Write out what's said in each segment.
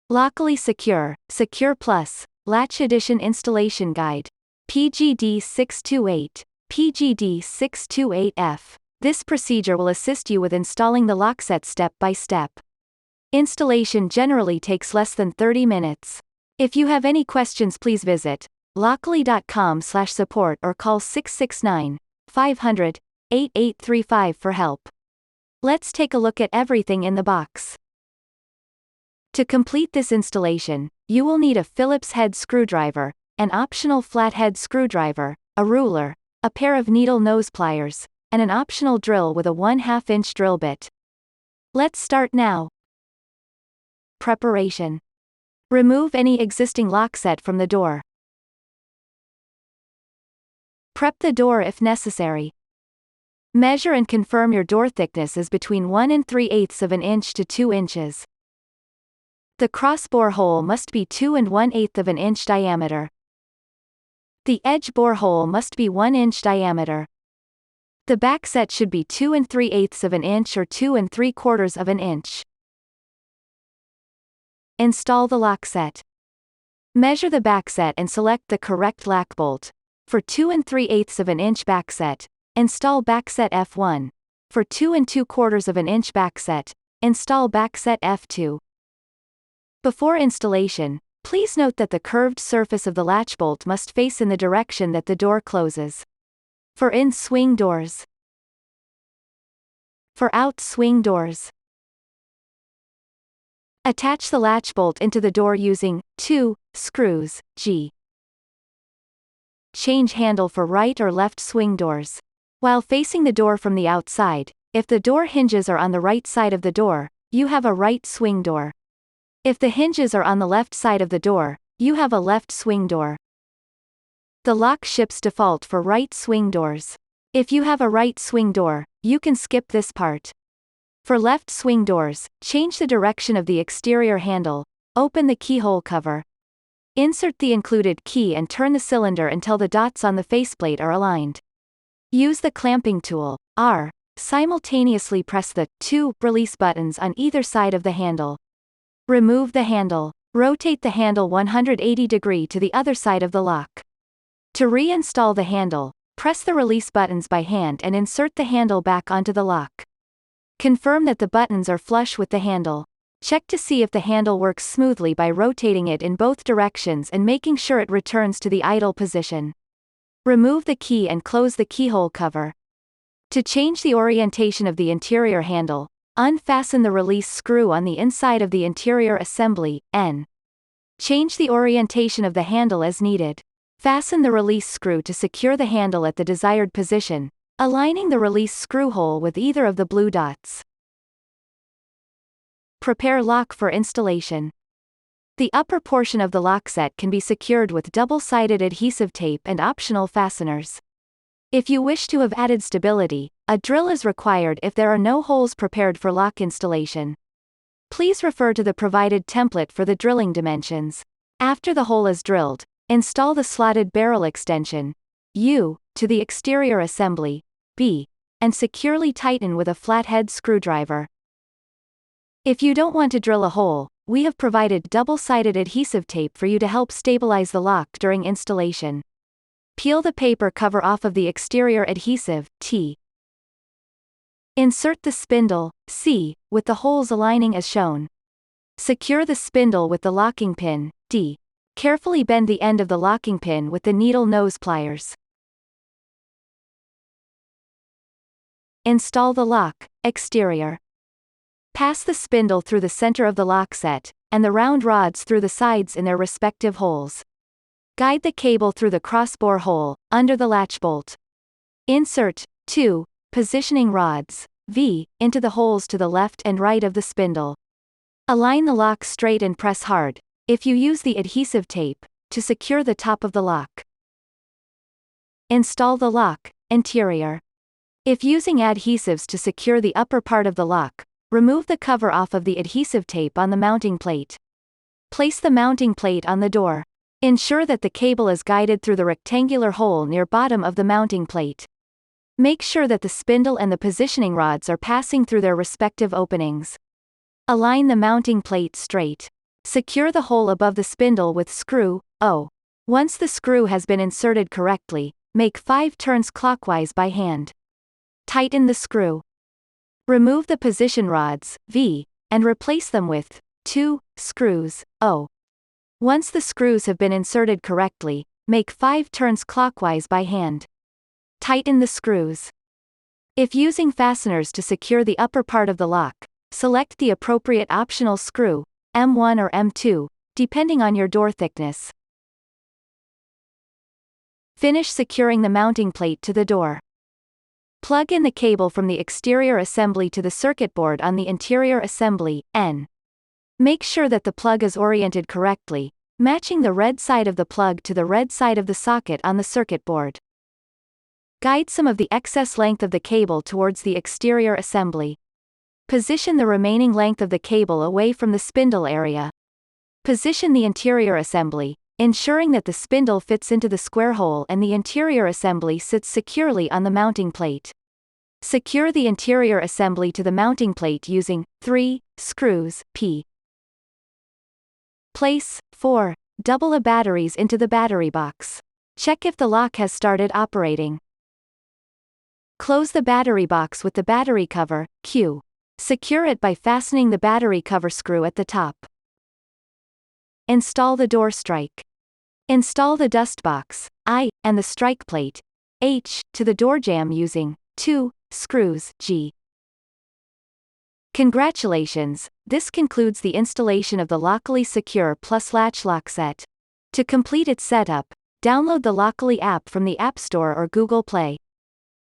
LOCKLY Secure Plus, Latch Edition Installation Guide. PGD 628, PGD 628F. This procedure will assist you with installing the lock set step by step. Installation generally takes less than 30 minutes. If you have any questions, please visit lockly.com/support or call 669-500-8835 for help. Let's take a look at everything in the box. To complete this installation, you will need a Phillips head screwdriver, an optional flathead screwdriver, a ruler, a pair of needle nose pliers, and an optional drill with a 1/2 inch drill bit. Let's start now. Preparation. Remove any existing lock set from the door. Prep the door if necessary. Measure and confirm your door thickness is between 1 3/8 of an inch to 2 inches. The cross-bore hole must be 2 1/8 of an inch diameter. The edge bore hole must be 1 inch diameter. The back set should be 2 3/8 of an inch or 2 3/4 of an inch. Install the lock set. Measure the back set and select the correct lock bolt. For 2 3/8 of an inch back set, install back set F1. For 2 2/4 of an inch back set, install back set F2. Before installation, please note that the curved surface of the latch bolt must face in the direction that the door closes. For in-swing doors. For out-swing doors. Attach the latch bolt into the door using 2 screws, G. Change handle for right or left swing doors. While facing the door from the outside, if the door hinges are on the right side of the door, you have a right swing door. If the hinges are on the left side of the door, you have a left swing door. The lock ships default for right swing doors. If you have a right swing door, you can skip this part. For left swing doors, change the direction of the exterior handle, open the keyhole cover. Insert the included key and turn the cylinder until the dots on the faceplate are aligned. Use the clamping tool, R. Simultaneously press the 2 release buttons on either side of the handle. Remove the handle. Rotate the handle 180 degrees to the other side of the lock. To reinstall the handle, press the release buttons by hand and insert the handle back onto the lock. Confirm that the buttons are flush with the handle. Check to see if the handle works smoothly by rotating it in both directions and making sure it returns to the idle position. Remove the key and close the keyhole cover. To change the orientation of the interior handle, unfasten the release screw on the inside of the interior assembly, N. Change the orientation of the handle as needed. Fasten the release screw to secure the handle at the desired position, aligning the release screw hole with either of the blue dots. Prepare lock for installation. The upper portion of the lock set can be secured with double-sided adhesive tape and optional fasteners. If you wish to have added stability, a drill is required if there are no holes prepared for lock installation. Please refer to the provided template for the drilling dimensions. After the hole is drilled, install the slotted barrel extension, U, to the exterior assembly, B, and securely tighten with a flathead screwdriver. If you don't want to drill a hole, we have provided double-sided adhesive tape for you to help stabilize the lock during installation. Peel the paper cover off of the exterior adhesive, T. Insert the spindle, C, with the holes aligning as shown. Secure the spindle with the locking pin, D. Carefully bend the end of the locking pin with the needle nose pliers. Install the lock, exterior. Pass the spindle through the center of the lock set, and the round rods through the sides in their respective holes. Guide the cable through the cross-bore hole, under the latch bolt. Insert 2 positioning rods, V, into the holes to the left and right of the spindle. Align the lock straight and press hard, if you use the adhesive tape, to secure the top of the lock. Install the lock, interior. If using adhesives to secure the upper part of the lock, remove the cover off of the adhesive tape on the mounting plate. Place the mounting plate on the door. Ensure that the cable is guided through the rectangular hole near bottom of the mounting plate. Make sure that the spindle and the positioning rods are passing through their respective openings. Align the mounting plate straight. Secure the hole above the spindle with screw O. Once the screw has been inserted correctly, make 5 turns clockwise by hand. Tighten the screw. Remove the position rods, V, and replace them with 2 screws, O. Once the screws have been inserted correctly, make 5 turns clockwise by hand. Tighten the screws. If using fasteners to secure the upper part of the lock, select the appropriate optional screw, M1 or M2, depending on your door thickness. Finish securing the mounting plate to the door. Plug in the cable from the exterior assembly to the circuit board on the interior assembly, N. Make sure that the plug is oriented correctly, matching the red side of the plug to the red side of the socket on the circuit board. Guide some of the excess length of the cable towards the exterior assembly. Position the remaining length of the cable away from the spindle area. Position the interior assembly, ensuring that the spindle fits into the square hole and the interior assembly sits securely on the mounting plate. Secure the interior assembly to the mounting plate using 3 screws, P. Place 4 double-A batteries into the battery box. Check if the lock has started operating. Close the battery box with the battery cover, Q. Secure it by fastening the battery cover screw at the top. Install the door strike. Install the dust box, I, and the strike plate, H, to the door jamb using 2 screws, G. Congratulations, this concludes the installation of the LOCKLY Secure Plus Latch Lock Set. To complete its setup, download the LOCKLY app from the App Store or Google Play.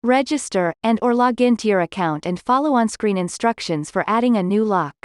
Register and/or log in to your account and follow on-screen instructions for adding a new lock.